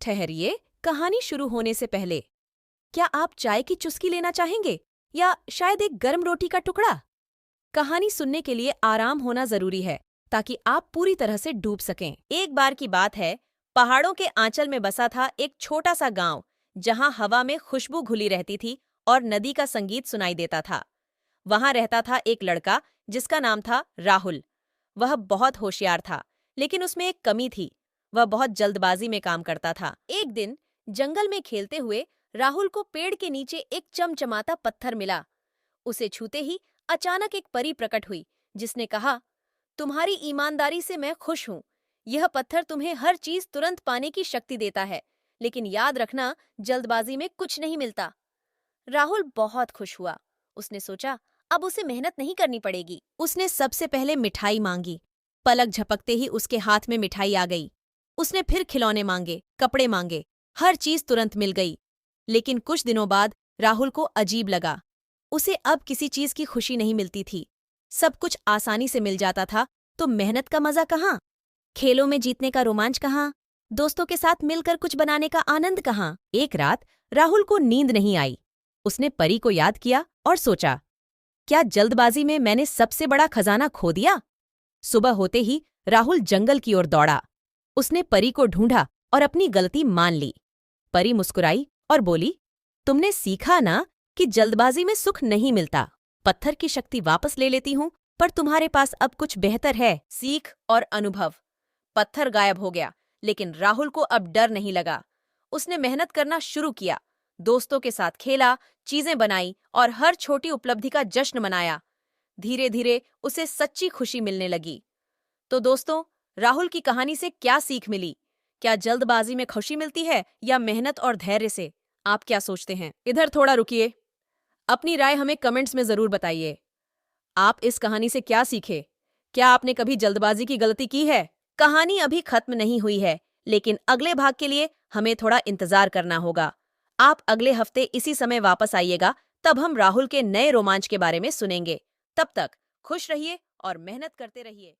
ठहरिए, कहानी शुरू होने से पहले क्या आप चाय की चुस्की लेना चाहेंगे या शायद एक गर्म रोटी का टुकड़ा? कहानी सुनने के लिए आराम होना जरूरी है ताकि आप पूरी तरह से डूब सकें। एक बार की बात है, पहाड़ों के आंचल में बसा था एक छोटा सा गांव, जहां हवा में खुशबू घुली रहती थी और नदी का संगीत सुनाई देता था। वहां रहता था एक लड़का जिसका नाम था राहुल। वह बहुत होशियार था, लेकिन उसमें एक कमी थी। वह बहुत जल्दबाजी में काम करता था। एक दिन जंगल में खेलते हुए राहुल को पेड़ के नीचे एक चमचमाता पत्थर मिला। उसे छूते ही अचानक एक परी प्रकट हुई, जिसने कहा, तुम्हारी ईमानदारी से मैं खुश हूँ। यह पत्थर तुम्हें हर चीज तुरंत पाने की शक्ति देता है, लेकिन याद रखना, जल्दबाजी में कुछ नहीं मिलता। राहुल बहुत खुश हुआ। उसने सोचा, अब उसे मेहनत नहीं करनी पड़ेगी। उसने सबसे पहले मिठाई मांगी। पलक झपकते ही उसके हाथ में मिठाई आ गई। उसने फिर खिलौने मांगे, कपड़े मांगे, हर चीज तुरंत मिल गई। लेकिन कुछ दिनों बाद राहुल को अजीब लगा। उसे अब किसी चीज की खुशी नहीं मिलती थी। सब कुछ आसानी से मिल जाता था, तो मेहनत का मजा कहाँ? खेलों में जीतने का रोमांच कहाँ? दोस्तों के साथ मिलकर कुछ बनाने का आनंद कहाँ? एक रात राहुल को नींद नहीं आई। उसने परी को याद किया और सोचा, क्या जल्दबाजी में मैंने सबसे बड़ा खजाना खो दिया? सुबह होते ही राहुल जंगल की ओर दौड़ा। उसने परी को ढूंढा और अपनी गलती मान ली। परी मुस्कुराई और बोली, तुमने सीखा ना कि जल्दबाजी में सुख नहीं मिलता। पत्थर की शक्ति वापस ले लेती हूँ, पर तुम्हारे पास अब कुछ बेहतर है, सीख और अनुभव। पत्थर गायब हो गया, लेकिन राहुल को अब डर नहीं लगा। उसने मेहनत करना शुरू किया, दोस्तों के साथ खेला, चीजें बनाई और हर छोटी उपलब्धि का जश्न मनाया। धीरे धीरे उसे सच्ची खुशी मिलने लगी। तो दोस्तों, राहुल की कहानी से क्या सीख मिली? क्या जल्दबाजी में खुशी मिलती है या मेहनत और धैर्य से? आप क्या सोचते हैं? इधर थोड़ा रुकिए, अपनी राय हमें कमेंट्स में जरूर बताइए। आप इस कहानी से क्या सीखे? क्या आपने कभी जल्दबाजी की गलती की है? कहानी अभी खत्म नहीं हुई है, लेकिन अगले भाग के लिए हमें थोड़ा इंतजार करना होगा। आप अगले हफ्ते इसी समय वापस आइएगा, तब हम राहुल के नए रोमांच के बारे में सुनेंगे। तब तक खुश रहिए और मेहनत करते रहिए।